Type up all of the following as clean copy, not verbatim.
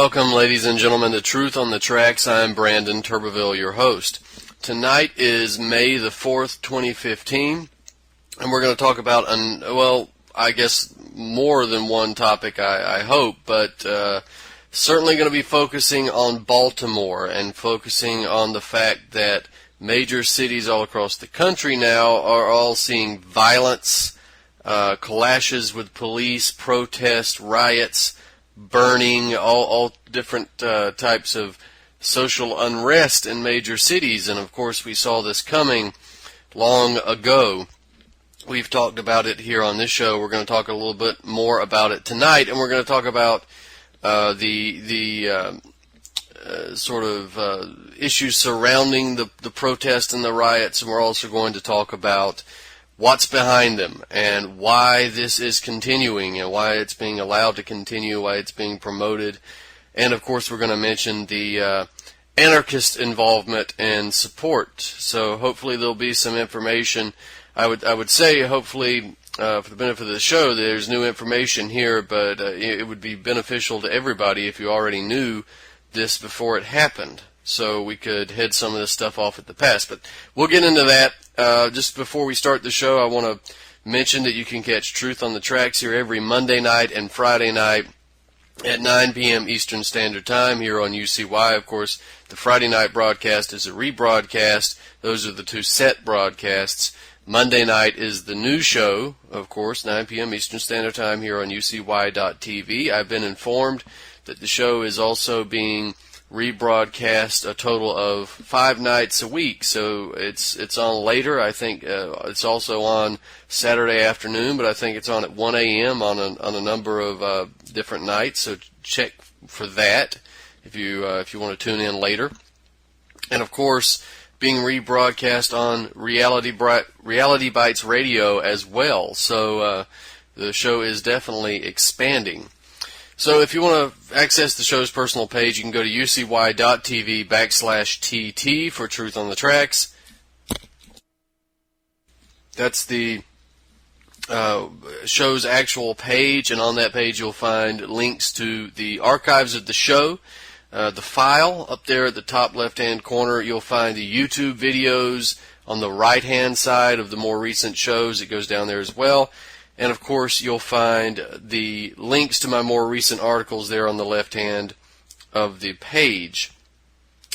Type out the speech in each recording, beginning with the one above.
Welcome, ladies and gentlemen, to Truth on the Tracks. I'm Brandon Turbeville, your host. Tonight is May the 4th, 2015, and we're going to talk about, I guess more than one topic, I hope, but certainly going to be focusing on Baltimore and focusing on the fact that major cities all across the country now are all seeing violence, clashes with police, protests, riots, burning, all different types of social unrest in major cities. And of course we saw this coming long ago. We've talked about it here on this show. We're going to talk a little bit more about it tonight, and we're going to talk about the issues surrounding the protest and the riots, and we're also going to talk about what's behind them and why this is continuing and why it's being allowed to continue, why it's being promoted. And of course we're going to mention the anarchist involvement and support. So hopefully there'll be some information. I would say hopefully for the benefit of the show there's new information here, but it would be beneficial to everybody if you already knew this before it happened, so we could head some of this stuff off at the pass. But we'll get into that. Just before we start the show, I want to mention that you can catch Truth on the Tracks here every Monday night and Friday night at 9 p.m. Eastern Standard Time here on UCY. Of course, the Friday night broadcast is a rebroadcast. Those are the two set broadcasts. Monday night is the new show, of course, 9 p.m. Eastern Standard Time here on UCY.tv. I've been informed that the show is also being rebroadcast a total of 5 nights a week, so it's on later. I think it's also on Saturday afternoon, but I think it's on at 1 a.m. on a number of different nights. So check for that if you want to tune in later. And of course, being rebroadcast on Reality Bites Radio as well. So the show is definitely expanding. So if you want to access the show's personal page, you can go to ucy.tv/TT for Truth on the Tracks. That's the show's actual page, and on that page you'll find links to the archives of the show. The file up there at the top left-hand corner, you'll find the YouTube videos on the right-hand side of the more recent shows. It goes down there as well. And of course, you'll find the links to my more recent articles there on the left hand of the page.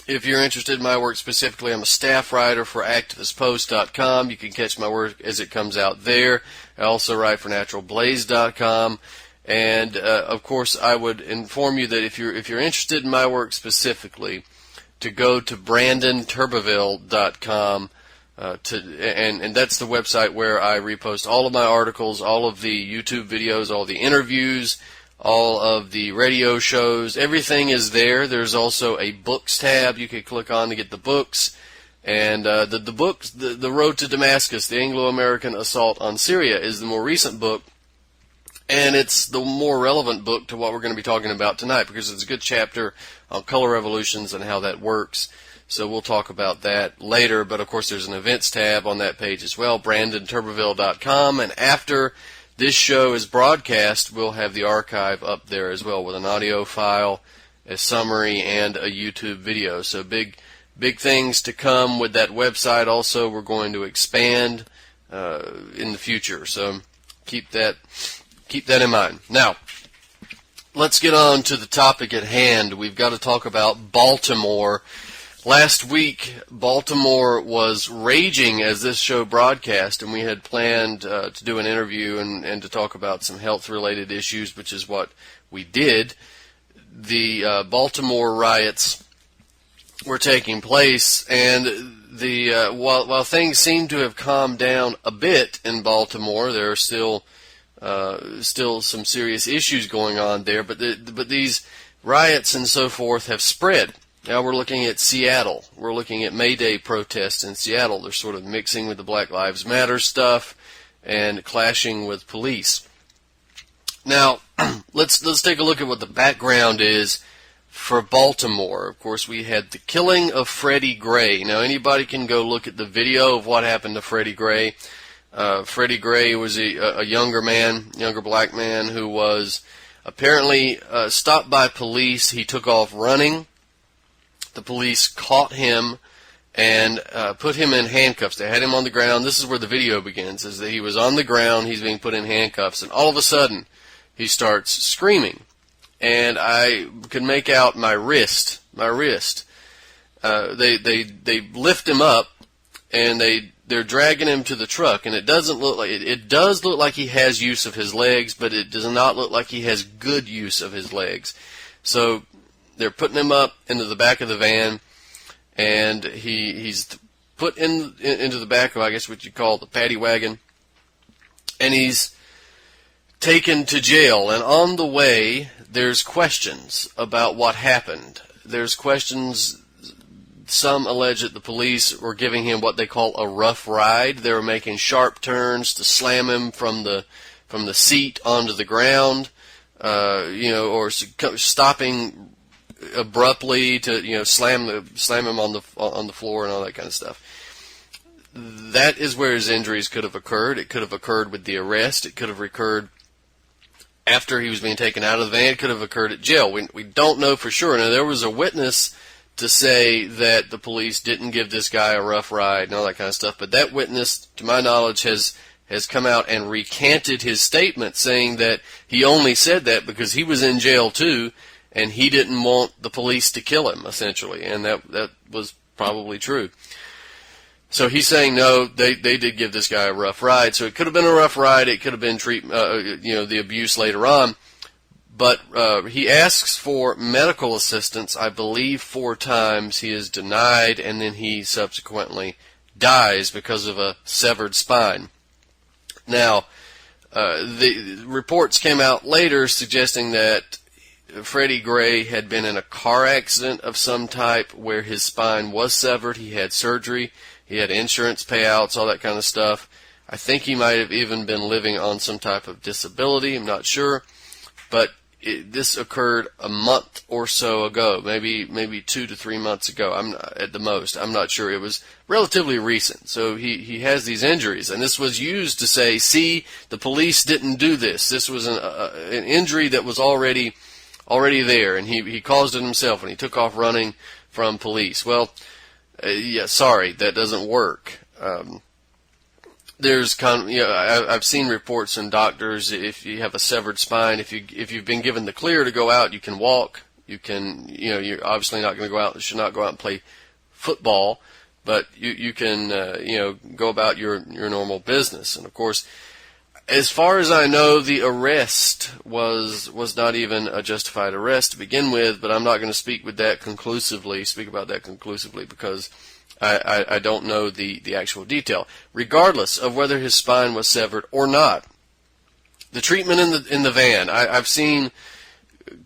If you're interested in my work specifically, I'm a staff writer for ActivistPost.com. You can catch my work as it comes out there. I also write for NaturalBlaze.com. And of course, I would inform you that if you're interested in my work specifically, to go to BrandonTurbeville.com. And that's the website where I repost all of my articles, all of the YouTube videos, all the interviews, all of the radio shows. Everything is there. There's also a books tab you can click on to get the books. And the books, The Road to Damascus, The Anglo-American Assault on Syria, is the more recent book. And it's the more relevant book to what we're going to be talking about tonight, because it's a good chapter on color revolutions and how that works. So we'll talk about that later, but of course there's an events tab on that page as well, BrandonTurbeville.com, and after this show is broadcast, we'll have the archive up there as well with an audio file, a summary, and a YouTube video. So big things to come with that website. Also, we're going to expand in the future, so keep that in mind. Now, let's get on to the topic at hand. We've got to talk about Baltimore. Last week, Baltimore was raging as this show broadcast, and we had planned to do an interview and to talk about some health-related issues, which is what we did. The Baltimore riots were taking place, and while things seem to have calmed down a bit in Baltimore, there are still some serious issues going on there, but these riots and so forth have spread. Now we're looking at Seattle. We're looking at May Day protests in Seattle. They're sort of mixing with the Black Lives Matter stuff and clashing with police. Now, let's take a look at what the background is for Baltimore. Of course, we had the killing of Freddie Gray. Now, anybody can go look at the video of what happened to Freddie Gray. Freddie Gray was a younger black man who was Apparently, stopped by police, he took off running. The police caught him and put him in handcuffs. They had him on the ground. This is where the video begins, is that he was on the ground, he's being put in handcuffs, and all of a sudden, he starts screaming. And I could make out my wrist. They lift him up, and they're dragging him to the truck, and it does look like he has use of his legs, but it does not look like he has good use of his legs. So they're putting him up into the back of the van, and he's put into the back of, I guess what you call the paddy wagon, and he's taken to jail. And on the way, there's questions about what happened. There's questions. Some allege that the police were giving him what they call a rough ride. They were making sharp turns to slam him from the seat onto the ground, or stopping abruptly to slam him on the floor and all that kind of stuff. That is where his injuries could have occurred. It could have occurred with the arrest. It could have occurred after he was being taken out of the van. It could have occurred at jail. We don't know for sure. Now, there was a witness to say that the police didn't give this guy a rough ride and all that kind of stuff, but that witness, to my knowledge, has come out and recanted his statement, saying that he only said that because he was in jail too, and he didn't want the police to kill him, essentially, and that was probably true. So he's saying, no, they did give this guy a rough ride. So it could have been a rough ride. It could have been the abuse later on. But he asks for medical assistance, I believe 4 times. He is denied, and then he subsequently dies because of a severed spine. Now, the reports came out later suggesting that Freddie Gray had been in a car accident of some type where his spine was severed. He had surgery. He had insurance payouts, all that kind of stuff. I think he might have even been living on some type of disability. I'm not sure. But this occurred a month or so ago, maybe 2 to 3 months ago. At the most. I'm not sure. It was relatively recent. So he has these injuries, and this was used to say, see, the police didn't do this. This was an injury that was already there, and he caused it himself, and he took off running from police. Well, sorry, that doesn't work. There's I've seen reports from doctors. If you have a severed spine, if you've been given the clear to go out, you can walk. You can, you're obviously not going to go out. Should not go out and play football, but you can, go about your normal business. And of course, as far as I know, the arrest was not even a justified arrest to begin with. But I'm not going to speak about that conclusively because I don't know the actual detail. Regardless of whether his spine was severed or not, the treatment in the van, I've seen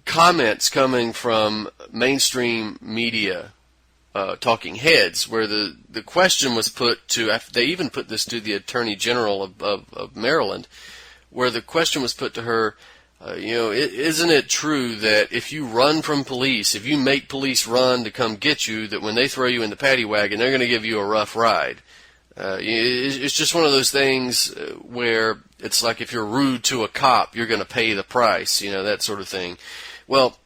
comments coming from mainstream media, talking heads, where the question was put to, they even put this to the Attorney General of Maryland, where the question was put to her, isn't it true that if you run from police, if you make police run to come get you, that when they throw you in the paddy wagon, they're going to give you a rough ride? It's just one of those things where it's like if you're rude to a cop, you're going to pay the price, that sort of thing. Well,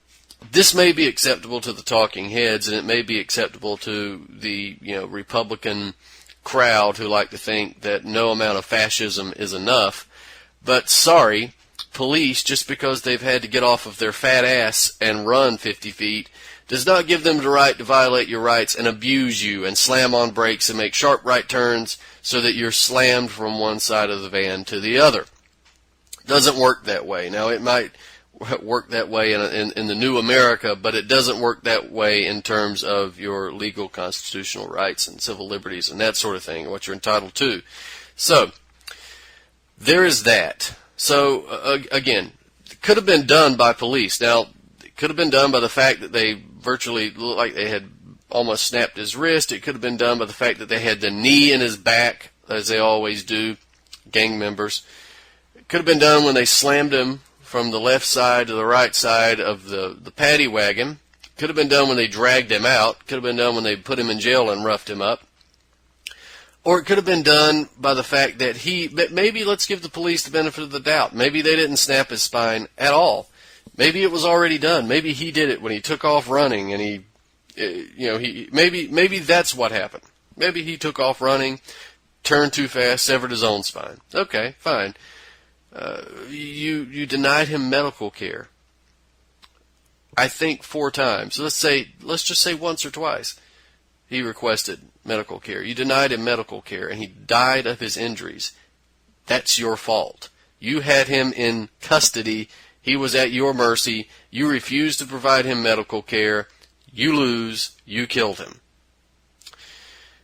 this may be acceptable to the talking heads, and it may be acceptable to the Republican crowd who like to think that no amount of fascism is enough. But sorry, police, just because they've had to get off of their fat ass and run 50 feet, does not give them the right to violate your rights and abuse you and slam on brakes and make sharp right turns so that you're slammed from one side of the van to the other. Doesn't work that way. Now, it might work that way in the new America, but it doesn't work that way in terms of your legal constitutional rights and civil liberties and that sort of thing, what you're entitled to. So, there is that. So, again, it could have been done by police. Now, it could have been done by the fact that they virtually looked like they had almost snapped his wrist. It could have been done by the fact that they had the knee in his back, as they always do, gang members. It could have been done when they slammed him from the left side to the right side of the paddy wagon. It could have been done when they dragged him out. It could have been done when they put him in jail and roughed him up. Or it could have been done by the fact that maybe let's give the police the benefit of the doubt. Maybe they didn't snap his spine at all. Maybe it was already done. Maybe he did it when he took off running, and maybe that's what happened. Maybe he took off running, turned too fast, severed his own spine. Okay, fine. You denied him medical care. I think 4 times. Let's just say once or twice he requested medical care. You denied him medical care, and he died of his injuries. That's your fault. You had him in custody. He was at your mercy. You refused to provide him medical care. You lose. You killed him.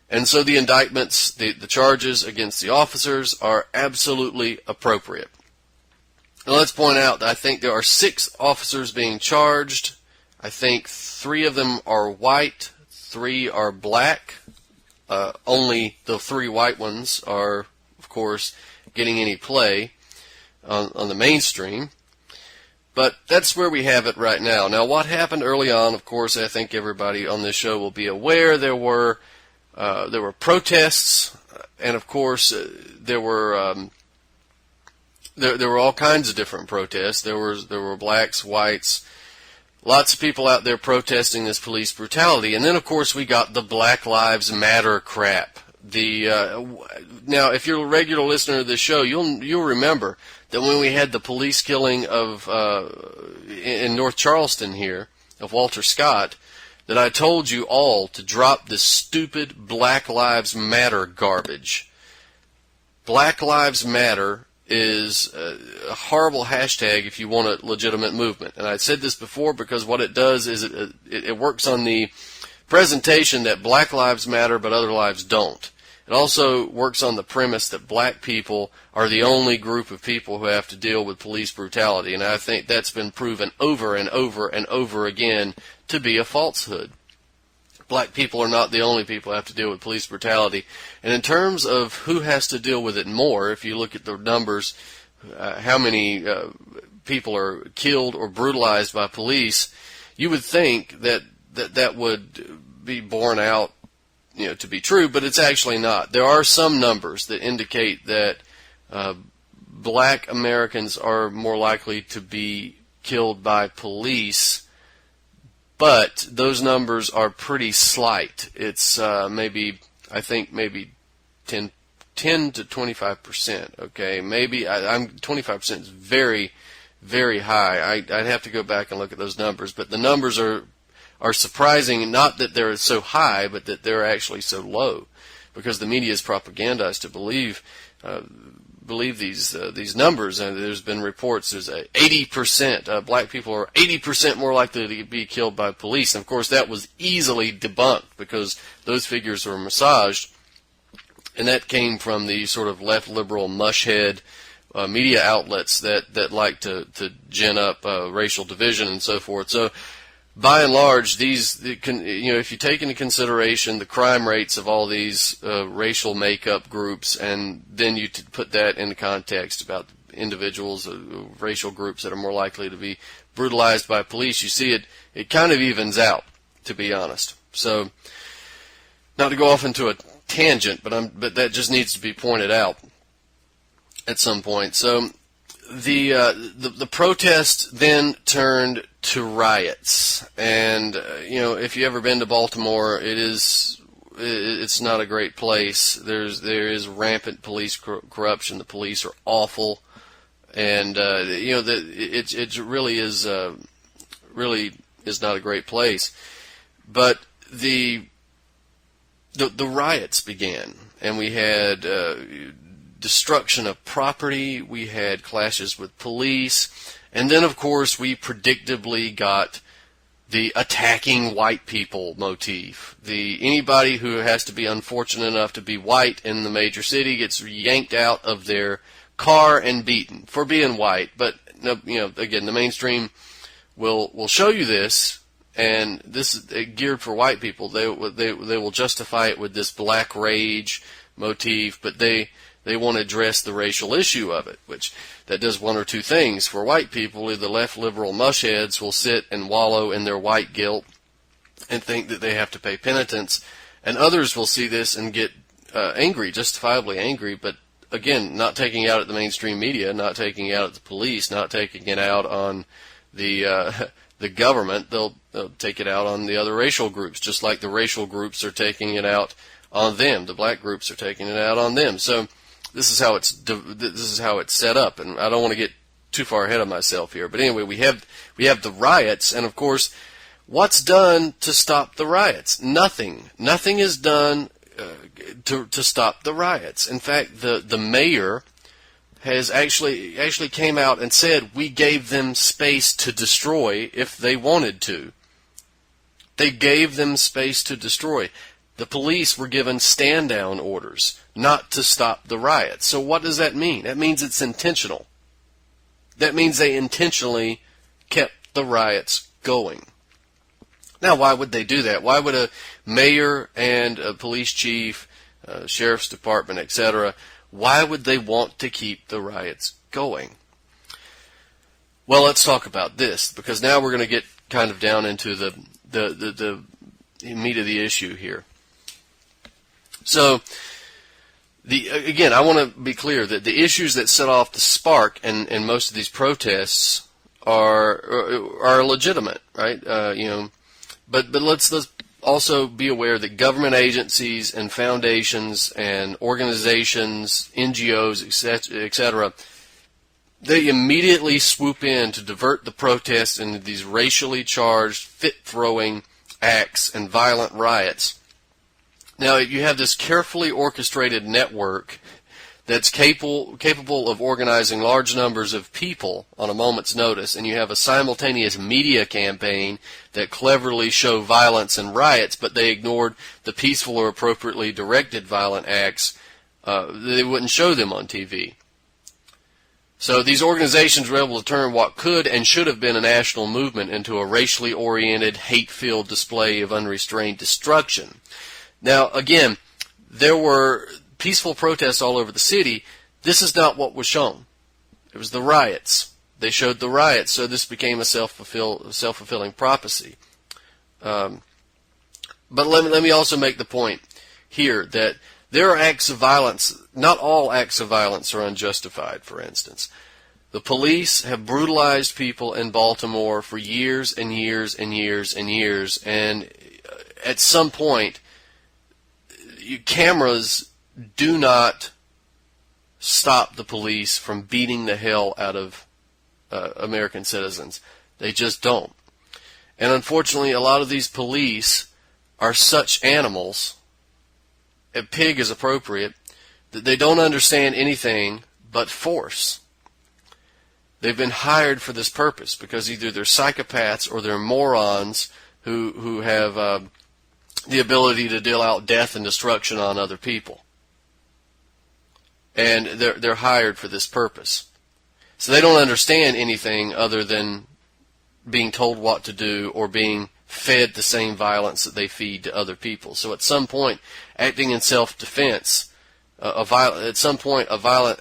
And so the indictments, the charges against the officers are absolutely appropriate. Now let's point out that I think there are 6 officers being charged. I think 3 of them are white, 3 are black. Only the 3 white ones are, of course, getting any play on the mainstream. But that's where we have it right now. Now, what happened early on, of course, I think everybody on this show will be aware there were protests, and of course there were all kinds of different protests. There were blacks, whites, lots of people out there protesting this police brutality, and then of course we got the Black Lives Matter crap. Now, if you're a regular listener to this show, you'll remember that when we had the police killing in North Charleston here of Walter Scott, that I told you all to drop this stupid Black Lives Matter garbage. Black Lives Matter is a horrible hashtag if you want a legitimate movement. And I said this before because what it does is it works on the presentation that black lives matter but other lives don't. It also works on the premise that black people are the only group of people who have to deal with police brutality, and I think that's been proven over and over and over again to be a falsehood. Black people are not the only people who have to deal with police brutality. And in terms of who has to deal with it more, if you look at the numbers, how many people are killed or brutalized by police, you would think that would be borne out to be true, but it's actually not. There are some numbers that indicate that black Americans are more likely to be killed by police, but those numbers are pretty slight. It's maybe 10 to 25%. Okay, maybe 25% is very, very high. I'd have to go back and look at those numbers, but the numbers are surprising, not that they're so high, but that they're actually so low, because the media is propagandized to believe these numbers. And there's been reports there's 80% black people are 80% more likely to be killed by police. And of course, that was easily debunked because those figures were massaged, and that came from the sort of left liberal mushhead media outlets that like to gin up racial division and so forth. So, by and large, if you take into consideration the crime rates of all these racial makeup groups, and then you put that into context about individuals, racial groups that are more likely to be brutalized by police, you see it kind of evens out, to be honest. So, not to go off into a tangent, but that just needs to be pointed out at some point. So, the protest then turned to riots, and if you've ever been to Baltimore, it's not a great place. There is rampant police corruption. The police are awful, and it really is not a great place. But the riots began, and we had destruction of property. We had clashes with police. And then, of course, we predictably got the attacking white people motif. Anybody who has to be unfortunate enough to be white in the major city gets yanked out of their car and beaten for being white. But, again, the mainstream will show you this, and this is geared for white people. They will justify it with this black rage motif, but they want to address the racial issue of it, which that does one or two things. For white people, the left liberal mushheads will sit and wallow in their white guilt and think that they have to pay penitence, and others will see this and get angry, justifiably angry, but again, not taking it out at the mainstream media, not taking it out at the police, not taking it out on the government, they'll take it out on the other racial groups, just like the racial groups are taking it out on them. The black groups are taking it out on them. So this is how it's set up, and I don't want to get too far ahead of myself here. But anyway, we have the riots, and of course, what's done to stop the riots? Nothing. Nothing is done to stop the riots. In fact, the mayor has actually came out and said we gave them space to destroy if they wanted to. They gave them space to destroy. The police were given stand-down orders not to stop the riots. So what does that mean? That means it's intentional. That means they intentionally kept the riots going. Now, why would they do that? Why would a mayor and a police chief, sheriff's department, etc., why would they want to keep the riots going? Well, let's talk about this, because now we're going to get kind of down into the meat of the issue here. So, again, I want to be clear that the issues that set off the spark in most of these protests are legitimate, right? But let's also be aware that government agencies and foundations and organizations, NGOs, etc., they immediately swoop in to divert the protests into these racially charged, fit-throwing acts and violent riots. Now, you have this carefully orchestrated network that's capable of organizing large numbers of people on a moment's notice, and you have a simultaneous media campaign that cleverly show violence and riots, but they ignored the peaceful or appropriately directed violent acts. They wouldn't show them on TV. So these organizations were able to turn what could and should have been a national movement into a racially oriented, hate-filled display of unrestrained destruction. Now, again, there were peaceful protests all over the city. This is not what was shown. It was the riots. They showed the riots, so this became a self-fulfilling prophecy. But let me also make the point here that there are acts of violence. Not all acts of violence are unjustified, for instance. The police have brutalized people in Baltimore for years and years and years and years, and at some point, cameras do not stop the police from beating the hell out of American citizens. They just don't. And unfortunately, a lot of these police are such animals, and pig is appropriate, that they don't understand anything but force. They've been hired for this purpose because either they're psychopaths or they're morons who have the ability to deal out death and destruction on other people. And they're hired for this purpose. So they don't understand anything other than being told what to do or being fed the same violence that they feed to other people. So at some point, acting in self-defense, at some point a violent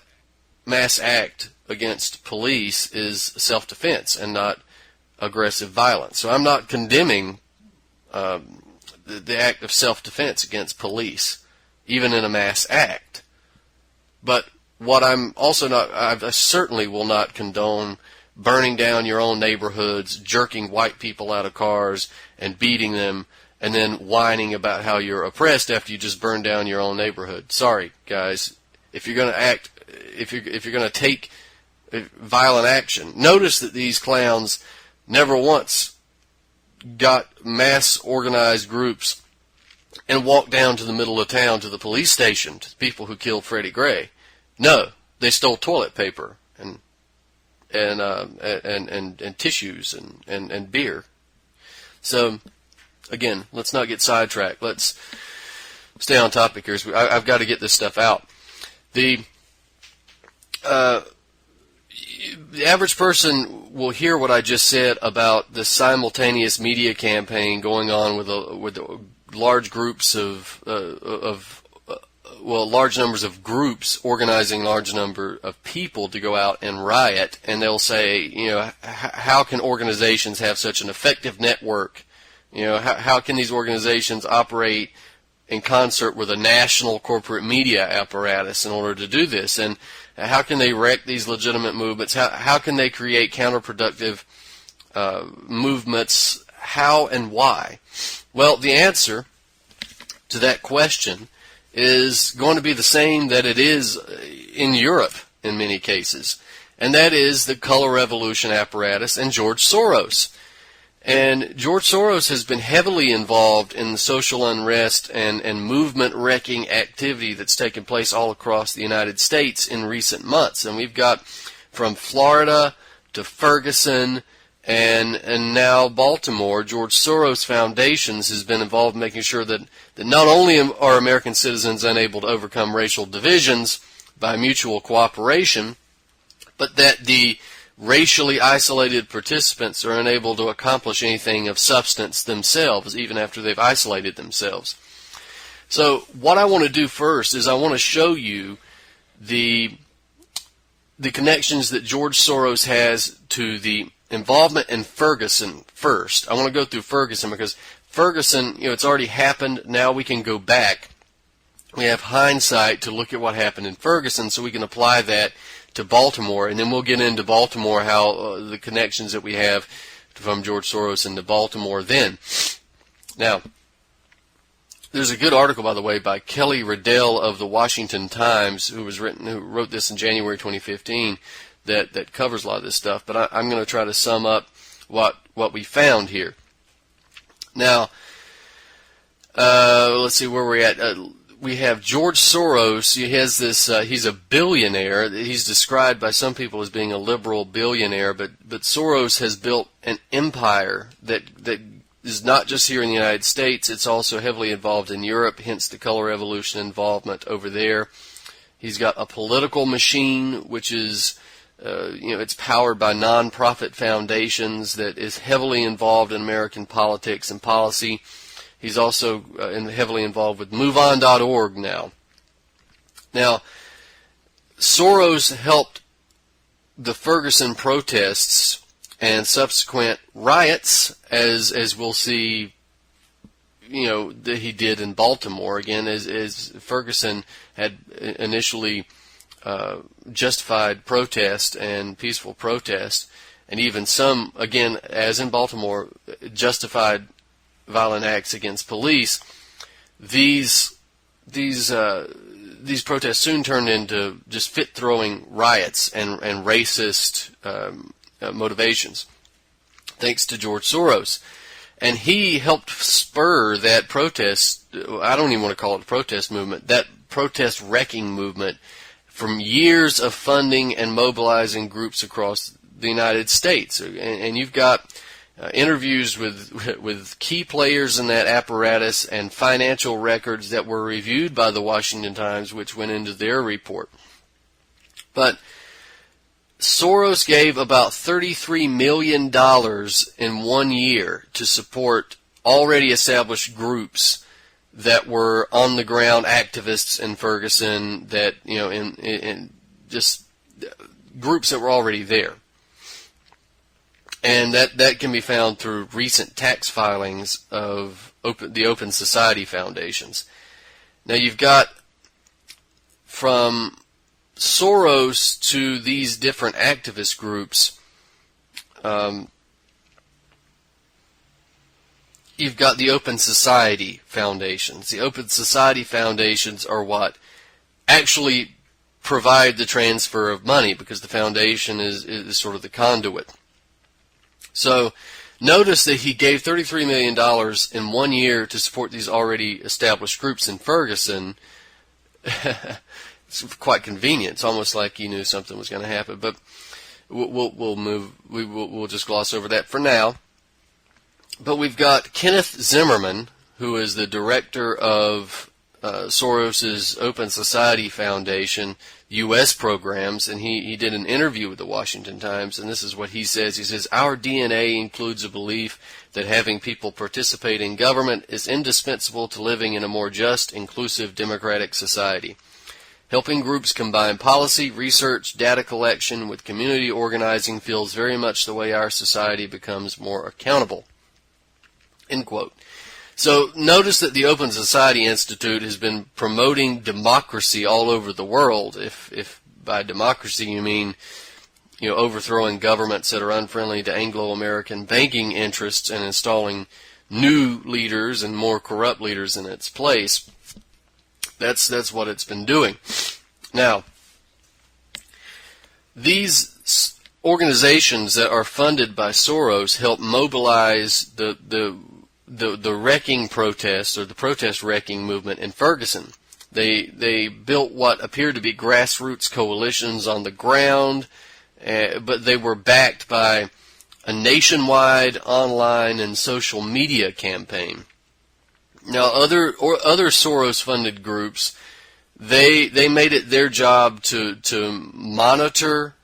mass act against police is self-defense and not aggressive violence. So I'm not condemning the act of self-defense against police, even in a mass act. But what I'm also not, I certainly will not condone burning down your own neighborhoods, jerking white people out of cars and beating them, and then whining about how you're oppressed after you just burned down your own neighborhood. Sorry, guys. If you're going to act, if you're going to take violent action, notice that these clowns never once got mass organized groups and walked down to the middle of town to the police station, to the people who killed Freddie Gray. No, they stole toilet paper and tissues and beer. So, again, let's not get sidetracked. Let's stay on topic here. I've got to get this stuff out. The average person will hear what I just said about the simultaneous media campaign going on with large groups large numbers of groups organizing large number of people to go out and riot, and they'll say, how can organizations have such an effective network? How can these organizations operate in concert with a national corporate media apparatus in order to do this? And how can they wreck these legitimate movements? How can they create counterproductive movements, how and why? Well, the answer to that question is going to be the same that it is in Europe in many cases, and that is the color revolution apparatus and George Soros. And George Soros has been heavily involved in the social unrest and movement-wrecking activity that's taken place all across the United States in recent months. And we've got from Florida to Ferguson and now Baltimore, George Soros Foundations has been involved in making sure that not only are American citizens unable to overcome racial divisions by mutual cooperation, but that the racially isolated participants are unable to accomplish anything of substance themselves, even after they've isolated themselves. So what I want to do first is I want to show you the connections that George Soros has to the involvement in Ferguson first. I want to go through Ferguson because Ferguson, it's already happened. Now we can go back. We have hindsight to look at what happened in Ferguson so we can apply that to Baltimore, and then we'll get into Baltimore, how the connections that we have from George Soros into Baltimore then. Now, there's a good article, by the way, by Kelly Riddell of the Washington Times, who wrote this in January 2015, that covers a lot of this stuff, but I'm going to try to sum up what we found here. Now, let's see where we're at. We have George Soros. He has this. He's a billionaire. He's described by some people as being a liberal billionaire, but Soros has built an empire that is not just here in the United States. It's also heavily involved in Europe. Hence the color revolution involvement over there. He's got a political machine, which is it's powered by nonprofit foundations that is heavily involved in American politics and policy. He's also heavily involved with MoveOn.org now. Now, Soros helped the Ferguson protests and subsequent riots, as we'll see, that he did in Baltimore. Again, as Ferguson had initially justified protest and peaceful protest, and even some, again, as in Baltimore, justified violent acts against police. These protests soon turned into just fit-throwing riots and racist motivations, thanks to George Soros. And he helped spur that protest. I don't even want to call it a protest movement. That protest wrecking movement from years of funding and mobilizing groups across the United States. And you've got interviews with key players in that apparatus and financial records that were reviewed by the Washington Times, which went into their report. But Soros gave about $33 million in 1 year to support already established groups that were on the ground activists in Ferguson, that in just groups that were already there. And that can be found through recent tax filings of the Open Society Foundations. Now you've got from Soros to these different activist groups, you've got the Open Society Foundations. The Open Society Foundations are what actually provide the transfer of money, because the foundation is sort of the conduit. So notice that he gave $33 million in 1 year to support these already established groups in Ferguson. It's quite convenient. It's almost like he knew something was going to happen. But we'll just gloss over that for now. But we've got Kenneth Zimmerman, who is the director of Soros's Open Society Foundation U.S. programs, and he did an interview with the Washington Times, and this is what he says. He says, "Our DNA includes a belief that having people participate in government is indispensable to living in a more just, inclusive, democratic society. Helping groups combine policy, research, data collection with community organizing feels very much the way our society becomes more accountable." End quote. So notice that the Open Society Institute has been promoting democracy all over the world. If by democracy you mean overthrowing governments that are unfriendly to Anglo-American banking interests and installing new leaders and more corrupt leaders in its place. That's what it's been doing. Now, these organizations that are funded by Soros help mobilize the wrecking protest, or the protest wrecking movement in Ferguson. They built what appeared to be grassroots coalitions on the ground, but they were backed by a nationwide online and social media campaign. Now, other Soros-funded groups, they made it their job to monitor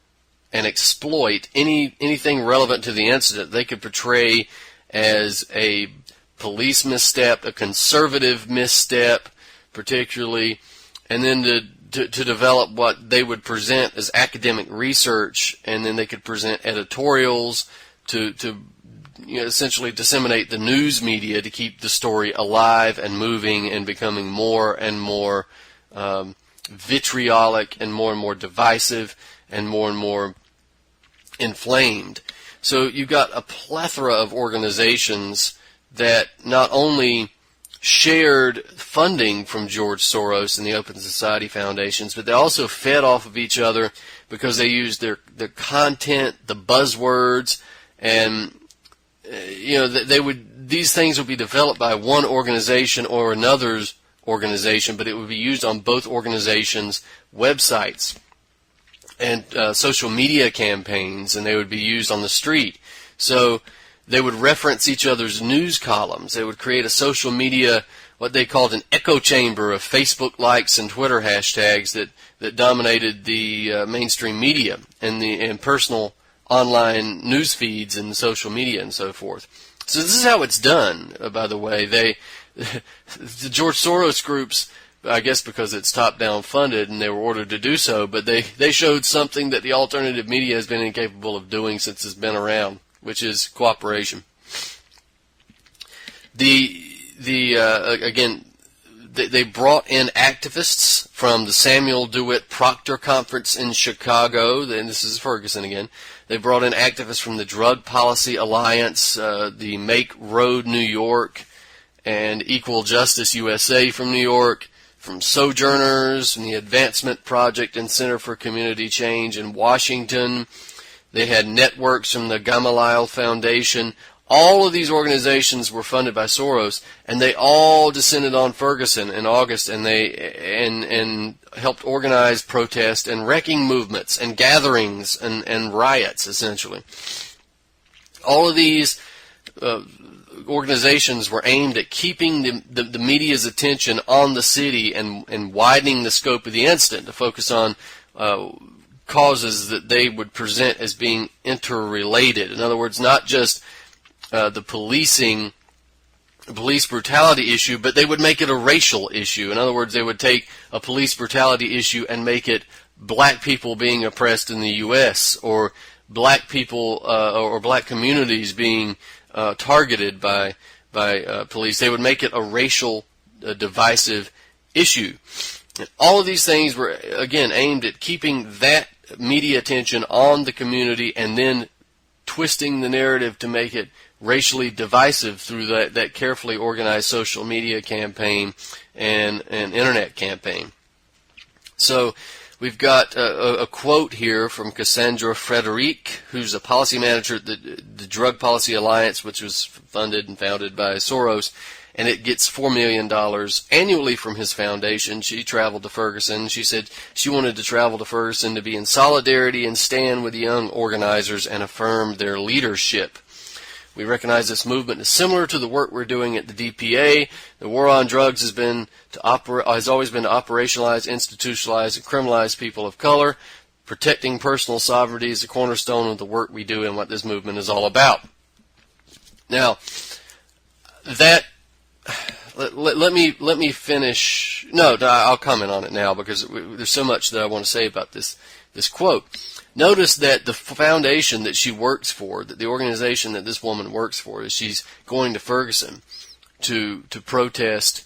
and exploit anything relevant to the incident they could portray as a police misstep, a conservative misstep, particularly, and then to develop what they would present as academic research, and then they could present editorials to essentially disseminate the news media to keep the story alive and moving and becoming more and more vitriolic and more divisive and more inflamed. So you've got a plethora of organizations that not only shared funding from George Soros and the Open Society Foundations, but they also fed off of each other because they used their content, the buzzwords, and these things would be developed by one organization or another's organization, but it would be used on both organizations' websites and social media campaigns, and they would be used on the street. So they would reference each other's news columns. They would create a social media, what they called an echo chamber of Facebook likes and Twitter hashtags that dominated the mainstream media and personal online news feeds and social media and so forth. So this is how it's done, by the way. The George Soros groups, I guess because it's top-down funded and they were ordered to do so, but they showed something that the alternative media has been incapable of doing since it's been around, which is cooperation. Again, they brought in activists from the Samuel DeWitt Proctor Conference in Chicago, and this is Ferguson again. They brought in activists from the Drug Policy Alliance, the Make Road New York, and Equal Justice USA from New York, from Sojourners, from the Advancement Project and Center for Community Change in Washington. They had networks from the Gamaliel Foundation. All of these organizations were funded by Soros, and they all descended on Ferguson in August, and they helped organize protest and wrecking movements and gatherings and riots, essentially. All of these organizations were aimed at keeping the media's attention on the city and widening the scope of the incident to focus on causes that they would present as being interrelated. In other words, not just the police brutality issue, but they would make it a racial issue. In other words, they would take a police brutality issue and make it black people being oppressed in the U.S., or black people or black communities being targeted by police. They would make it a racial divisive issue. And all of these things were, again, aimed at keeping that media attention on the community and then twisting the narrative to make it racially divisive through that carefully organized social media campaign and internet campaign. So we've got a quote here from Cassandra Frederic, who's a policy manager at the Drug Policy Alliance, which was funded and founded by Soros, and it gets $4 million annually from his foundation. She traveled to Ferguson. She said she wanted to travel to Ferguson to be in solidarity and stand with the young organizers and affirm their leadership. We recognize this movement is similar to the work we're doing at the DPA. The war on drugs has always been to operationalize, institutionalize, and criminalize people of color. Protecting personal sovereignty is the cornerstone of the work we do and what this movement is all about. Now, let me finish. No, I'll comment on it now because there's so much that I want to say about this quote. Notice that the foundation that she works for, that the organization that this woman works for, is she's going to Ferguson to protest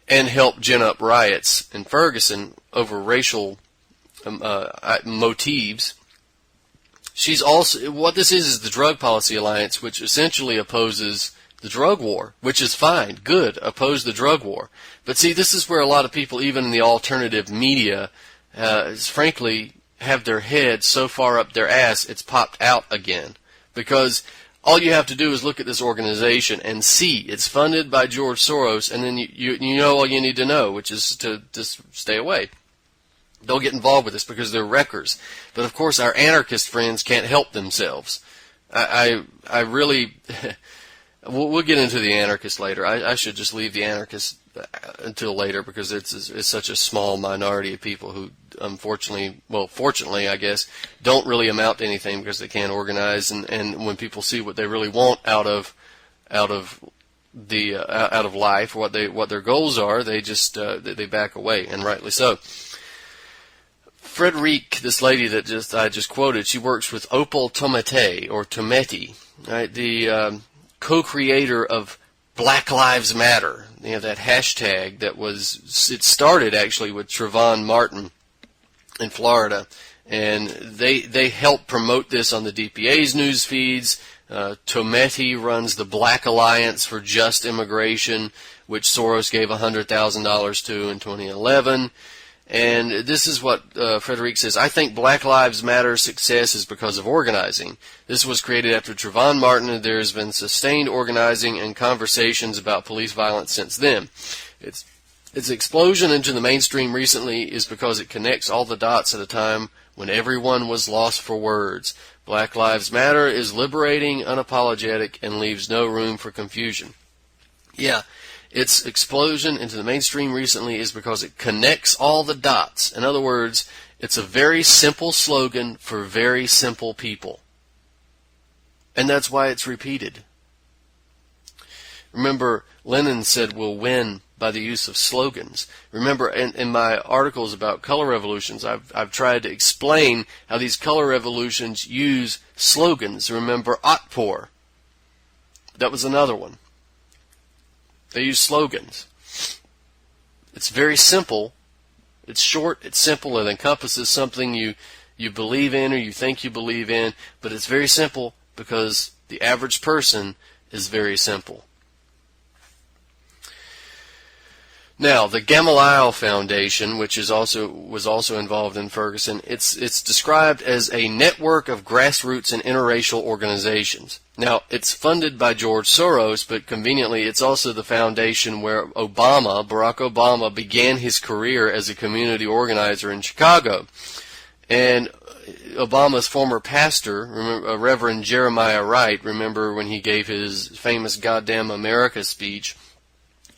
and help gin up riots in Ferguson over racial motives. She's also, what this is the Drug Policy Alliance, which essentially opposes the drug war, which is fine, good, oppose the drug war. But see, this is where a lot of people, even in the alternative media, frankly, have their head so far up their ass it's popped out again. Because all you have to do is look at this organization and see it's funded by George Soros, and then you know all you need to know, which is to just stay away. Don't get involved with this because they're wreckers. But of course, our anarchist friends can't help themselves. I really, we'll get into the anarchists later. I should just leave the anarchists until later because it's such a small minority of people who, unfortunately, well, fortunately, I guess, don't really amount to anything because they can't organize. And when people see what they really want out of life, what their goals are, they just they back away, and rightly so. Frederique, this lady that I just quoted, she works with Opal Tometi, right? The co-creator of Black Lives Matter. You know, that hashtag it started actually with Trayvon Martin in Florida, and they help promote this on the DPA's news feeds. Tometi runs the Black Alliance for Just Immigration, which Soros gave $100,000 to in 2011. And this is what Frederique says. I think Black Lives Matter's success is because of organizing. This was created after Trayvon Martin, and there has been sustained organizing and conversations about police violence since then. Its explosion into the mainstream recently is because it connects all the dots at a time when everyone was lost for words. Black Lives Matter is liberating, unapologetic, and leaves no room for confusion. Yeah. Its explosion into the mainstream recently is because it connects all the dots. In other words, it's a very simple slogan for very simple people. And that's why it's repeated. Remember, Lenin said we'll win by the use of slogans. Remember, in my articles about color revolutions, I've tried to explain how these color revolutions use slogans. Remember, Otpor. That was another one. They use slogans. It's very simple. It's short, it's simple, it encompasses something you believe in or you think you believe in, but it's very simple because the average person is very simple. Now, the Gamaliel Foundation, which was also involved in Ferguson, it's described as a network of grassroots and interracial organizations. Now, it's funded by George Soros, but conveniently, it's also the foundation where Barack Obama, began his career as a community organizer in Chicago. And Obama's former pastor, Reverend Jeremiah Wright, remember when he gave his famous Goddamn America speech,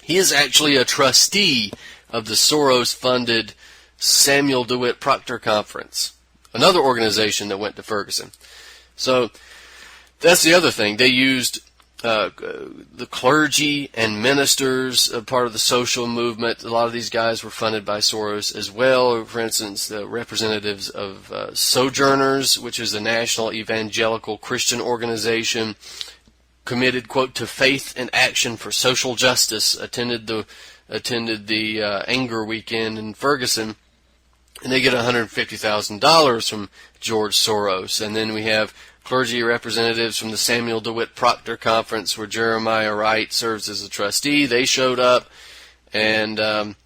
he is actually a trustee of the Soros-funded Samuel DeWitt Proctor Conference, another organization that went to Ferguson. So that's the other thing. They used the clergy and ministers, part of the social movement. A lot of these guys were funded by Soros as well. For instance, the representatives of Sojourners, which is a national evangelical Christian organization, committed, quote, to faith and action for social justice, attended the anger weekend in Ferguson, and they get $150,000 from George Soros. And then we have clergy representatives from the Samuel DeWitt Proctor Conference, where Jeremiah Wright serves as a trustee. They showed up. And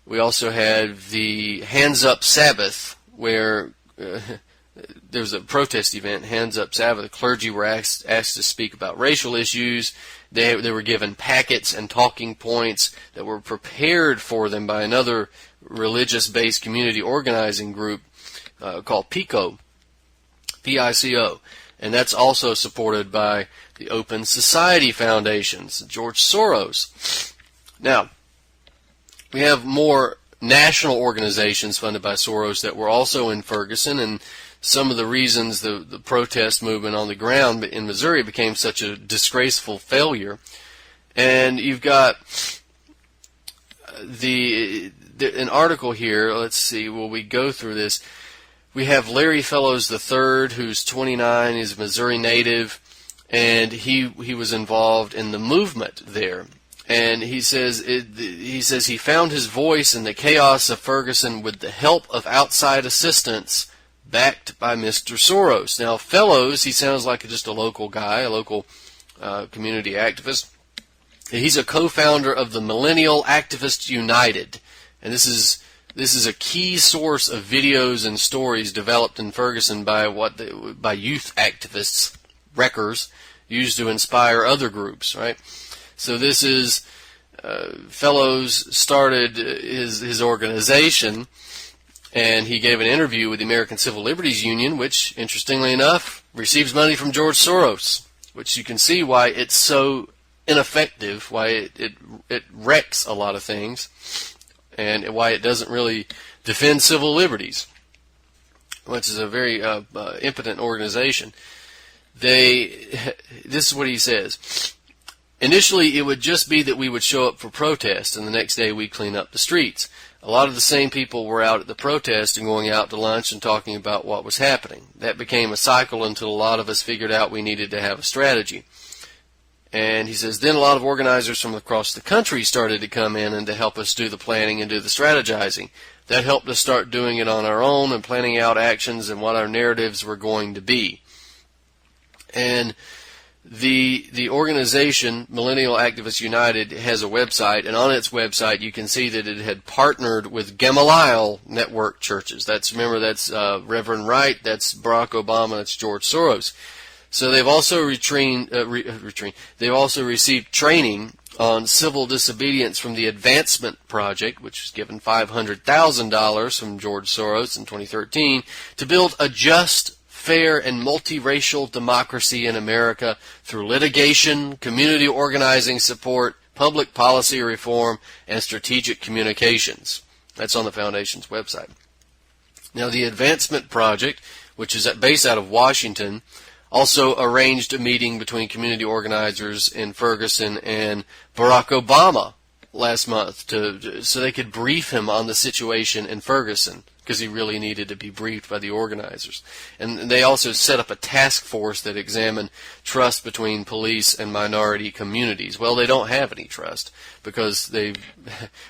we also had the Hands Up Sabbath, where there was a protest event, Hands Up Sabbath. The clergy were asked to speak about racial issues. They were given packets and talking points that were prepared for them by another religious-based community organizing group called PICO, P-I-C-O. And that's also supported by the Open Society Foundations, George Soros. Now, we have more national organizations funded by Soros that were also in Ferguson, and some of the reasons the protest movement on the ground in Missouri became such a disgraceful failure. And you've got an article here. Let's see, will we go through this? We have Larry Fellows III, who's 29, he's a Missouri native, and he was involved in the movement there. And he says he found his voice in the chaos of Ferguson with the help of outside assistance, backed by Mr. Soros. Now, Fellows, he sounds like just a local guy, a local community activist. He's a co-founder of the Millennial Activists United, and this is a key source of videos and stories developed in Ferguson by youth activists, wreckers, used to inspire other groups, right? So this is Fellows started his organization, and he gave an interview with the American Civil Liberties Union, which, interestingly enough, receives money from George Soros, which you can see why it's so ineffective, why it wrecks a lot of things, and why it doesn't really defend civil liberties, which is a very impotent organization. This is what he says. Initially, it would just be that we would show up for protest, and the next day we'd clean up the streets. A lot of the same people were out at the protest and going out to lunch and talking about what was happening. That became a cycle until a lot of us figured out we needed to have a strategy. And he says, then a lot of organizers from across the country started to come in and to help us do the planning and do the strategizing. That helped us start doing it on our own and planning out actions and what our narratives were going to be. And the organization, Millennial Activists United, has a website, and on its website you can see that it had partnered with Gamaliel Network churches. That's Reverend Wright, that's Barack Obama, that's George Soros. So they've also they've also received training on civil disobedience from the Advancement Project, which was given $500,000 from George Soros in 2013 to build a just, fair, and multiracial democracy in America through litigation, community organizing support, public policy reform, and strategic communications. That's on the Foundation's website. Now, the Advancement Project, which is based out of Washington, also arranged a meeting between community organizers in Ferguson and Barack Obama last month so they could brief him on the situation in Ferguson, because he really needed to be briefed by the organizers. And they also set up a task force that examined trust between police and minority communities. Well, they don't have any trust because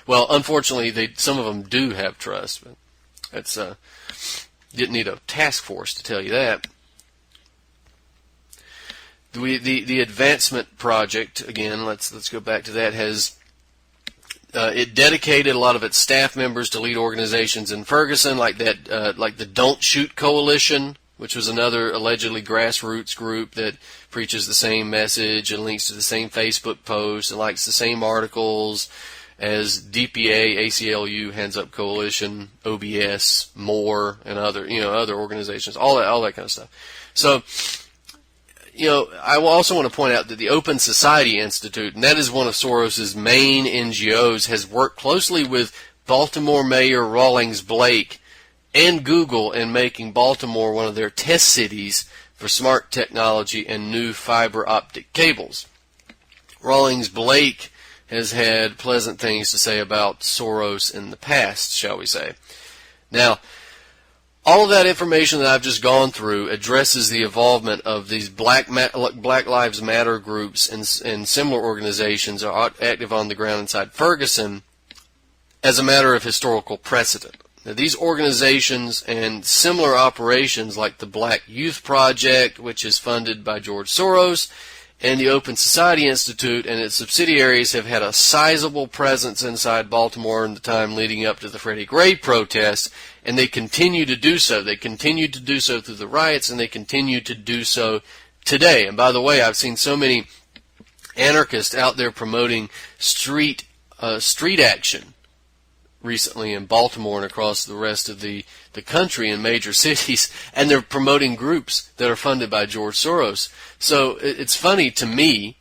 unfortunately, some of them do have trust. But that's didn't need a task force to tell you that. The Advancement Project, again, let's go back to that, has it dedicated a lot of its staff members to lead organizations in Ferguson, like the Don't Shoot Coalition, which was another allegedly grassroots group that preaches the same message and links to the same Facebook posts and likes the same articles as DPA, ACLU, Hands Up Coalition, OBS, MORE, and other organizations, all that kind of stuff. So, I will also want to point out that the Open Society Institute, and that is one of Soros's main NGOs, has worked closely with Baltimore Mayor Rawlings Blake and Google in making Baltimore one of their test cities for smart technology and new fiber optic cables. Rawlings Blake has had pleasant things to say about Soros in the past, shall we say. Now, all of that information that I've just gone through addresses the involvement of these Black Lives Matter groups and similar organizations are active on the ground inside Ferguson as a matter of historical precedent. Now, these organizations and similar operations like the Black Youth Project, which is funded by George Soros, and the Open Society Institute and its subsidiaries have had a sizable presence inside Baltimore in the time leading up to the Freddie Gray protests, and they continue to do so. They continue to do so through the riots, and they continue to do so today. And by the way, I've seen so many anarchists out there promoting street action recently in Baltimore and across the rest of the country in major cities, and they're promoting groups that are funded by George Soros. So it's funny to me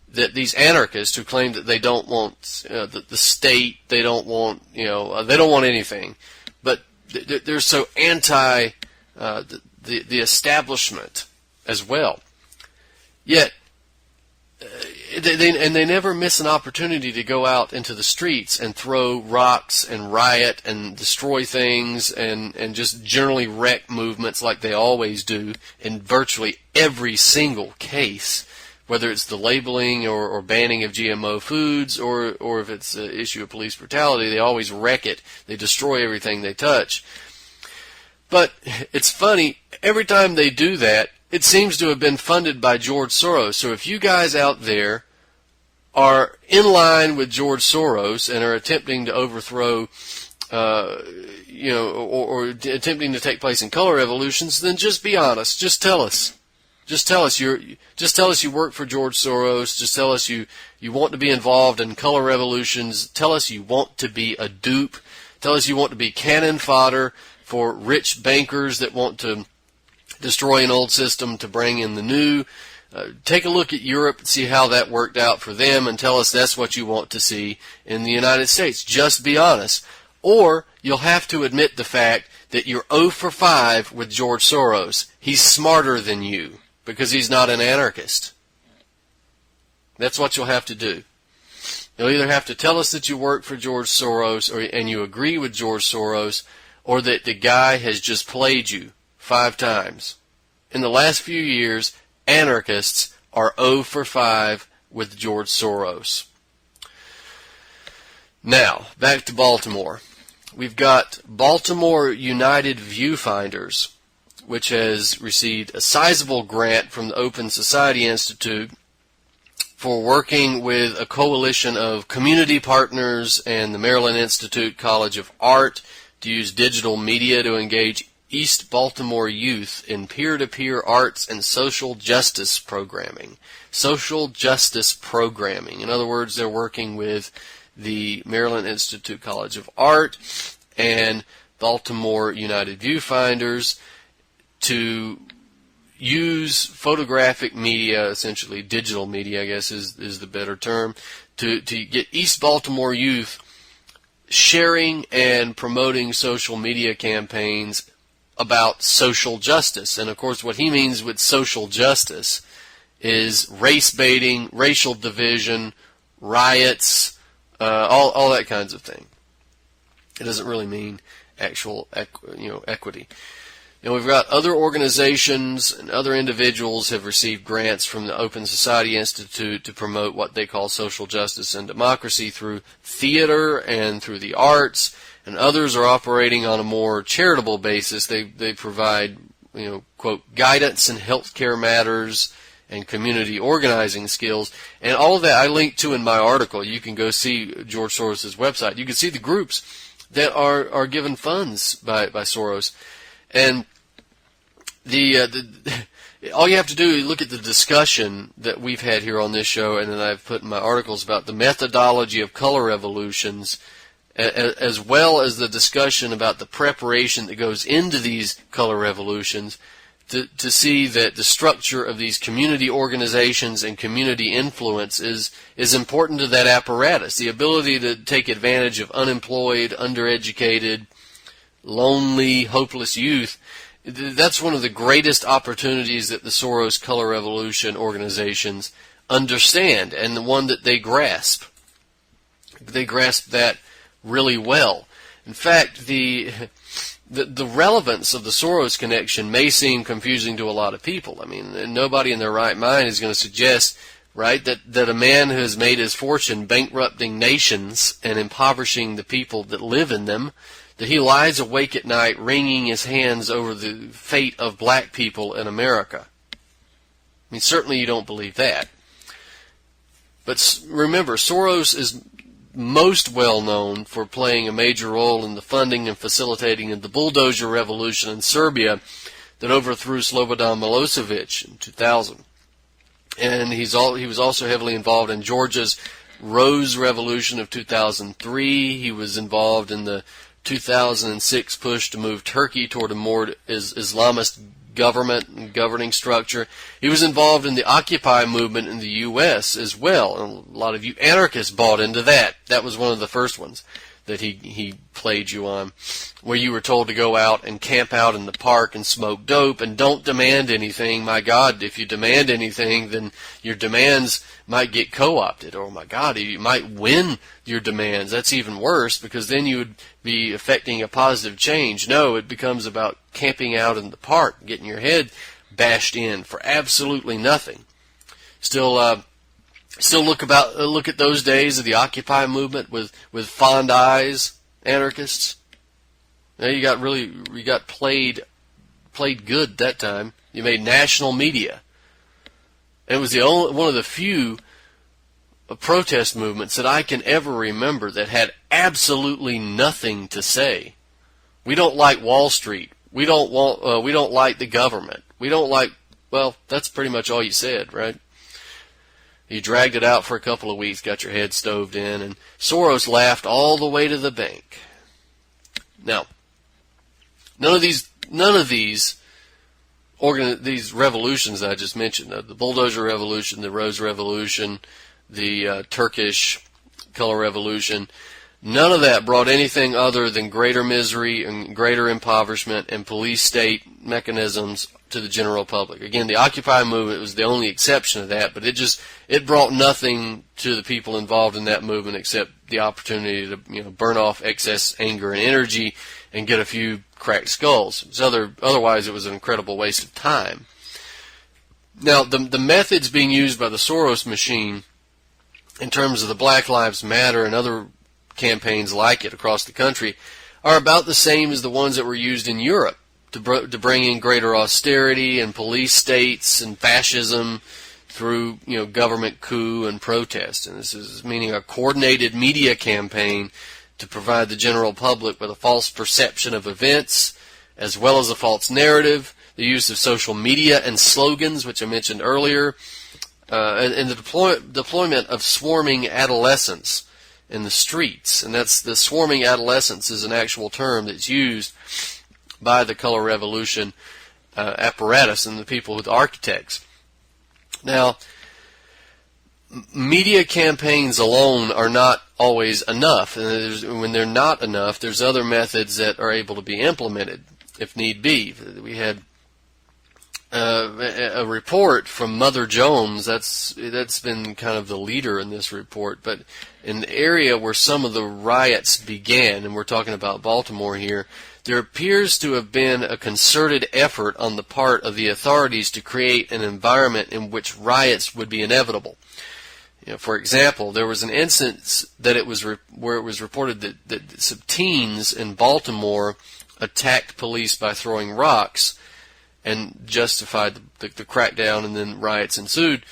that these anarchists who claim that they don't want the state, they don't want anything, but they're so anti the establishment as well. Yet they never miss an opportunity to go out into the streets and throw rocks and riot and destroy things and just generally wreck movements like they always do in virtually every single case, whether it's the labeling or banning of GMO foods or if it's an issue of police brutality. They always wreck it. They destroy everything they touch. But it's funny, every time they do that, it seems to have been funded by George Soros. So if you guys out there are in line with George Soros and are attempting to overthrow, or attempting to take place in color revolutions, then just be honest. Just tell us. Just tell us you work for George Soros. Just tell us you want to be involved in color revolutions. Tell us you want to be a dupe. Tell us you want to be cannon fodder for rich bankers that want to destroy an old system to bring in the new. Take a look at Europe and see how that worked out for them, and tell us that's what you want to see in the United States. Just be honest. Or you'll have to admit the fact that you're 0 for 5 with George Soros. He's smarter than you because he's not an anarchist. That's what you'll have to do. You'll either have to tell us that you work for George Soros and you agree with George Soros, or that the guy has just played you 5 times. In the last few years, anarchists are 0 for 5 with George Soros. Now, back to Baltimore. We've got Baltimore United Viewfinders, which has received a sizable grant from the Open Society Institute for working with a coalition of community partners and the Maryland Institute College of Art to use digital media to engage East Baltimore youth in peer-to-peer arts and social justice programming. Social justice programming. In other words, they're working with the Maryland Institute College of Art and Baltimore United Viewfinders to use photographic media, essentially digital media, I guess is the better term, to get East Baltimore youth sharing and promoting social media campaigns about social justice. And of course what he means with social justice is race baiting, racial division, riots, all that kinds of thing. It doesn't really mean actual equity. We've got other organizations and other individuals have received grants from the Open Society Institute to promote what they call social justice and democracy through theater and through the arts, and others are operating on a more charitable basis. They provide, quote, guidance in healthcare matters and community organizing skills, and all of that I linked to in my article. You can go see George Soros' website. You can see the groups that are given funds by Soros. And all you have to do is look at the discussion that we've had here on this show, and then I've put in my articles about the methodology of color revolutions, as well as the discussion about the preparation that goes into these color revolutions, to see that the structure of these community organizations and community influence is important to that apparatus. The ability to take advantage of unemployed, undereducated, lonely, hopeless youth, that's one of the greatest opportunities that the Soros Color Revolution organizations understand, and the one that they grasp. They grasp that really well. In fact, the relevance of the Soros connection may seem confusing to a lot of people. I mean, nobody in their right mind is going to suggest, right, that a man who has made his fortune bankrupting nations and impoverishing the people that live in them, that he lies awake at night wringing his hands over the fate of black people in America. I mean, certainly you don't believe that. But remember, Soros is most well known for playing a major role in the funding and facilitating of the bulldozer revolution in Serbia that overthrew Slobodan Milosevic in 2000. And he was also heavily involved in Georgia's Rose Revolution of 2003. He was involved in the 2006 push to move Turkey toward a more Islamist government and governing structure. He was involved in the Occupy movement in the U.S. as well, and a lot of you anarchists bought into that. That was one of the first ones that he played you on, where you were told to go out and camp out in the park and smoke dope and don't demand anything. My God, if you demand anything, then your demands might get co-opted. Oh my God, you might win your demands. That's even worse, because then you would be affecting a positive change. No, it becomes about camping out in the park, getting your head bashed in for absolutely nothing. Still look at those days of the Occupy movement with fond eyes, anarchists. You got played good that time. You made national media. It was one of the few protest movements that I can ever remember that had absolutely nothing to say. We don't like Wall Street. We don't like the government. We don't like. Well, that's pretty much all you said, right? You dragged it out for a couple of weeks, got your head stoved in, and Soros laughed all the way to the bank. Now, none of these revolutions that I just mentioned, the bulldozer revolution, the rose revolution, the Turkish color revolution, none of that brought anything other than greater misery and greater impoverishment and police state mechanisms to the general public. Again, the Occupy movement was the only exception to that, but it brought nothing to the people involved in that movement except the opportunity to burn off excess anger and energy and get a few cracked skulls. Otherwise, it was an incredible waste of time. Now, the methods being used by the Soros machine in terms of the Black Lives Matter and other campaigns like it across the country are about the same as the ones that were used in Europe to bring in greater austerity and police states and fascism through government coup and protest. And this is meaning a coordinated media campaign to provide the general public with a false perception of events as well as a false narrative, the use of social media and slogans, which I mentioned earlier, and the deployment of swarming adolescents in the streets. And that's the swarming adolescents is an actual term that's used by the color revolution apparatus and the people with architects. Now, media campaigns alone are not always enough, and when they're not enough, there's other methods that are able to be implemented if need be. We had a report from Mother Jones that's been kind of the leader in this report, but in the area where some of the riots began, and we're talking about Baltimore here, there appears to have been a concerted effort on the part of the authorities to create an environment in which riots would be inevitable. For example, there was an instance that where it was reported that some teens in Baltimore attacked police by throwing rocks and justified the crackdown, and then riots ensued.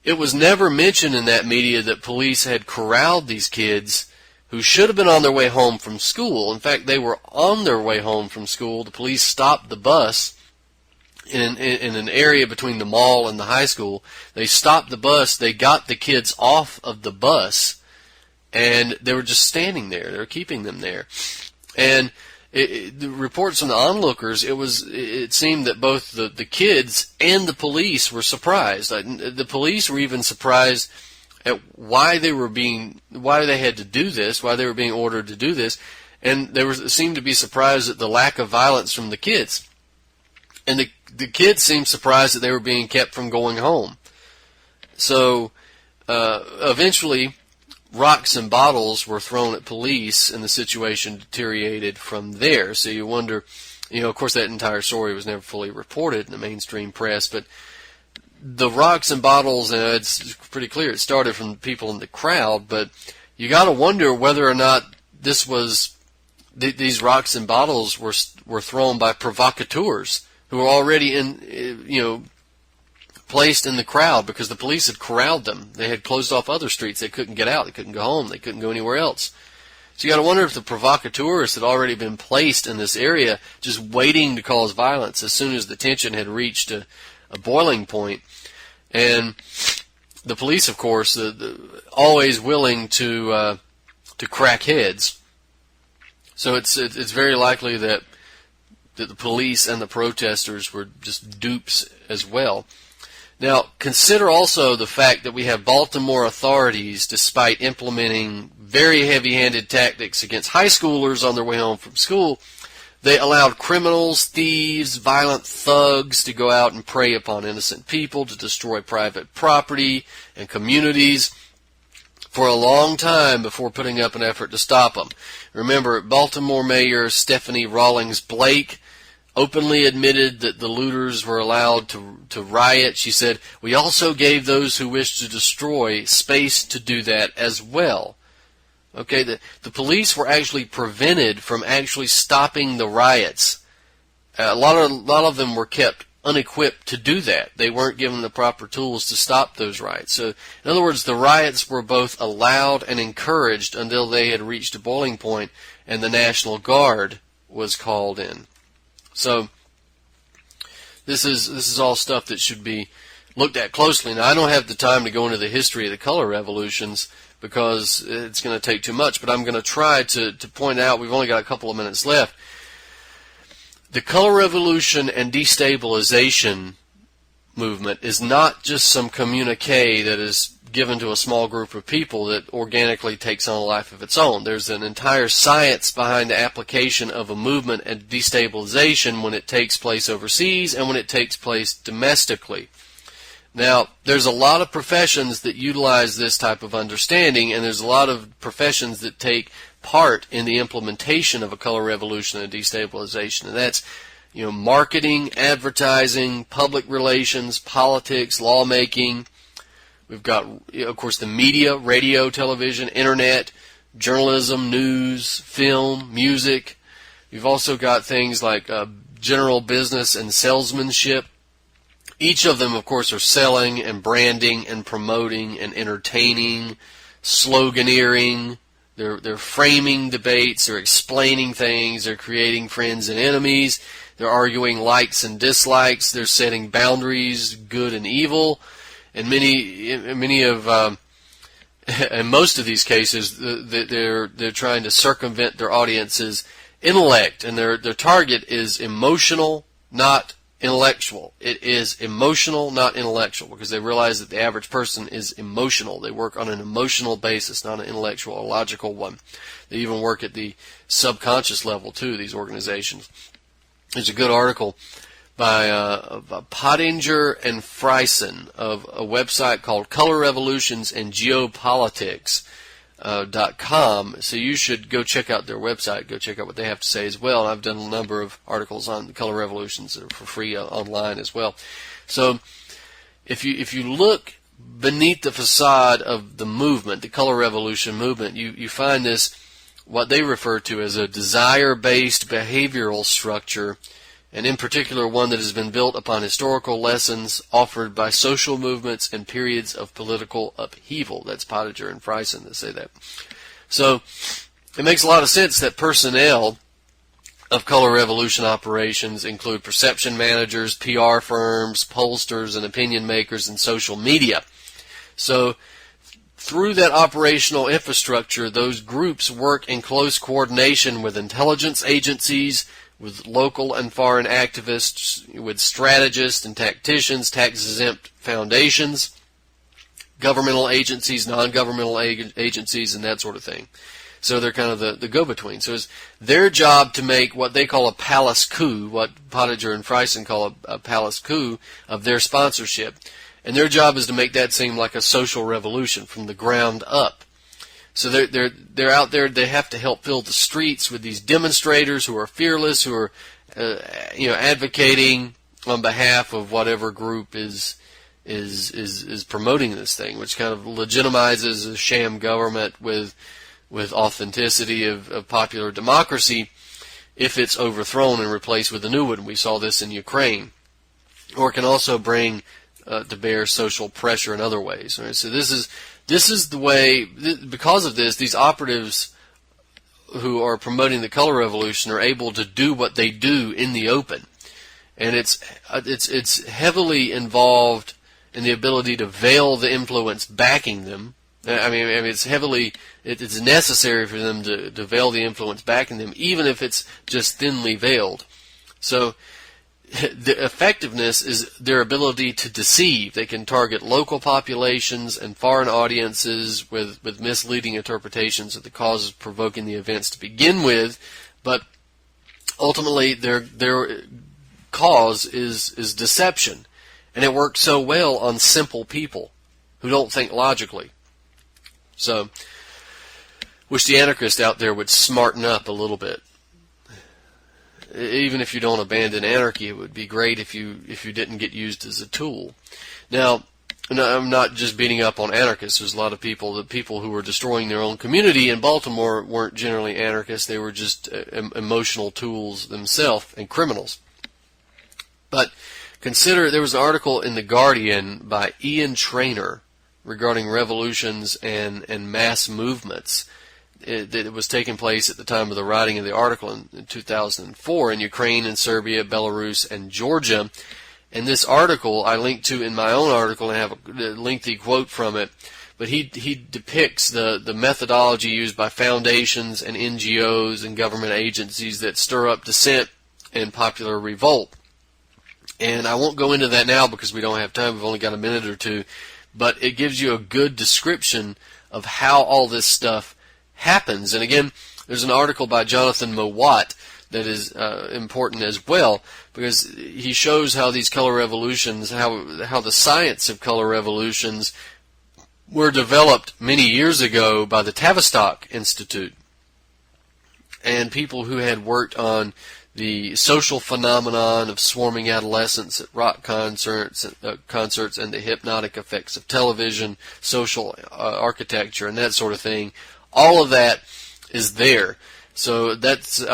It was never mentioned in that media that police had corralled these kids who should have been on their way home from school. In fact, they were on their way home from school. The police stopped the bus in an area between the mall and the high school. They stopped the bus. They got the kids off of the bus, and they were just standing there. They were keeping them there. And the reports from the onlookers, it seemed that both the kids and the police were surprised. The police were even surprised at why they had to do this, why they were being ordered to do this, and they seemed to be surprised at the lack of violence from the kids. And the kids seemed surprised that they were being kept from going home. So eventually, rocks and bottles were thrown at police, and the situation deteriorated from there. So you wonder, of course that entire story was never fully reported in the mainstream press, but the rocks and bottles, it's pretty clear it started from people in the crowd, but you got to wonder whether or not these rocks and bottles were thrown by provocateurs who were already placed in the crowd because the police had corralled them. They had closed off other streets. They couldn't get out. They couldn't go home. They couldn't go anywhere else. So you got to wonder if the provocateurs had already been placed in this area just waiting to cause violence as soon as the tension had reached a boiling point. And the police, of course, always willing to crack heads. So it's very likely that the police and the protesters were just dupes as well. Now, consider also the fact that we have Baltimore authorities, despite implementing very heavy-handed tactics against high schoolers on their way home from school, they allowed criminals, thieves, violent thugs to go out and prey upon innocent people, to destroy private property and communities for a long time before putting up an effort to stop them. Remember, Baltimore Mayor Stephanie Rawlings Blake openly admitted that the looters were allowed to riot. She said, "We also gave those who wished to destroy space to do that as well." Okay, the police were actually prevented from actually stopping the riots. A lot of them were kept unequipped to do that. They weren't given the proper tools to stop those riots. So, in other words, the riots were both allowed and encouraged until they had reached a boiling point and the National Guard was called in. So, this is all stuff that should be looked at closely. Now, I don't have the time to go into the history of the color revolutions because it's going to take too much, but I'm going to try to point out, we've only got a couple of minutes left. The color revolution and destabilization movement is not just some communique that is given to a small group of people that organically takes on a life of its own. There's an entire science behind the application of a movement and destabilization when it takes place overseas and when it takes place domestically. Now, there's a lot of professions that utilize this type of understanding, and there's a lot of professions that take part in the implementation of a color revolution and destabilization, and that's, marketing, advertising, public relations, politics, lawmaking. We've got, of course, the media, radio, television, internet, journalism, news, film, music. You've also got things like general business and salesmanship. Each of them, of course, are selling and branding and promoting and entertaining, sloganeering. They're framing debates. They're explaining things. They're creating friends and enemies. They're arguing likes and dislikes. They're setting boundaries, good and evil. And in most of these cases, they're trying to circumvent their audience's intellect, and their target is emotional, not intellectual. It is emotional, not intellectual, because they realize that the average person is emotional. They work on an emotional basis, not an intellectual or logical one. They even work at the subconscious level, too, these organizations. There's a good article by Pottinger and Friesen of a website called Color Revolutions and Geopolitics. .com. So you should go check out their website, go check out what they have to say as well. And I've done a number of articles on the color revolutions that are for free online as well. So if you look beneath the facade of the movement, the color revolution movement, you find this, what they refer to as a desire-based behavioral structure, and in particular one that has been built upon historical lessons offered by social movements and periods of political upheaval. That's Pottinger and Friesen that say that. So it makes a lot of sense that personnel of color revolution operations include perception managers, PR firms, pollsters, and opinion makers in social media. So through that operational infrastructure, those groups work in close coordination with intelligence agencies, with local and foreign activists, with strategists and tacticians, tax-exempt foundations, governmental agencies, non-governmental agencies, and that sort of thing. So they're kind of the go-between. So it's their job to make what they call a palace coup, what Pottinger and Friesen call a palace coup of their sponsorship. And their job is to make that seem like a social revolution from the ground up. So they're out there. They have to help fill the streets with these demonstrators who are fearless, who are advocating on behalf of whatever group is promoting this thing, which kind of legitimizes a sham government with authenticity of popular democracy if it's overthrown and replaced with a new one. We saw this in Ukraine. Or it can also bring to bear social pressure in other ways. Right? So this is the way, because of this, these operatives who are promoting the color revolution are able to do what they do in the open. And it's heavily involved in the ability to veil the influence backing them. I mean, it's necessary for them to veil the influence backing them, even if it's just thinly veiled. So the effectiveness is their ability to deceive. They can target local populations and foreign audiences with misleading interpretations of the causes provoking the events to begin with, but ultimately their cause is deception. And it works so well on simple people who don't think logically. So, wish the anarchist out there would smarten up a little bit. Even if you don't abandon anarchy, it would be great if you didn't get used as a tool. Now, and I'm not just beating up on anarchists. There's a lot of people, the people who were destroying their own community in Baltimore weren't generally anarchists. They were just emotional tools themselves and criminals. But consider, there was an article in The Guardian by Ian Traynor regarding revolutions and mass movements that was taking place at the time of the writing of the article in 2004 in Ukraine and Serbia, Belarus, and Georgia. And this article I linked to in my own article and have a lengthy quote from it. But he depicts the methodology used by foundations and NGOs and government agencies that stir up dissent and popular revolt. And I won't go into that now because we don't have time. We've only got a minute or two. But it gives you a good description of how all this stuff happens. And again, there's an article by Jonathan Mowat that is important as well, because he shows how these color revolutions, how the science of color revolutions were developed many years ago by the Tavistock Institute and people who had worked on the social phenomenon of swarming adolescents at rock concerts and the hypnotic effects of television, social architecture, and that sort of thing. All of that is there. So that's an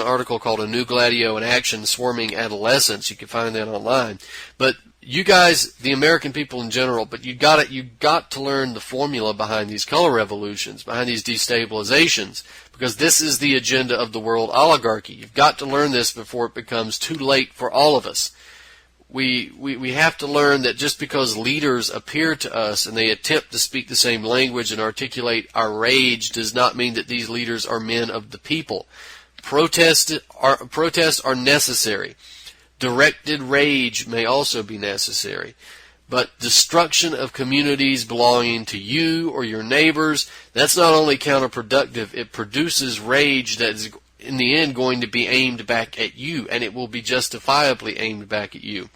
article called "A New Gladio in Action: Swarming Adolescents." You can find that online. But you guys, the American people in general, but you got to learn the formula behind these color revolutions, behind these destabilizations, because this is the agenda of the world oligarchy. You've got to learn this before it becomes too late for all of us. We have to learn that just because leaders appear to us and they attempt to speak the same language and articulate our rage does not mean that these leaders are men of the people. Protests are necessary. Directed rage may also be necessary. But destruction of communities belonging to you or your neighbors, that's not only counterproductive, it produces rage that is in the end going to be aimed back at you, and it will be justifiably aimed back at you.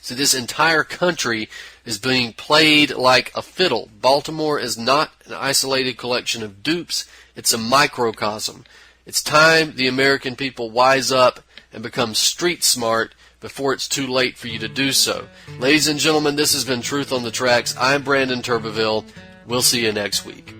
So this entire country is being played like a fiddle. Baltimore is not an isolated collection of dupes, it's a microcosm. It's time the American people wise up and become street smart before it's too late for you to do so. Ladies and gentlemen, this has been Truth on the Tracks. I'm Brandon Turbeville. We'll see you next week.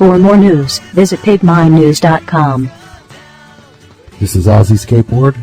For more news, visit pigminews.com. This is Ozzy Skateboard,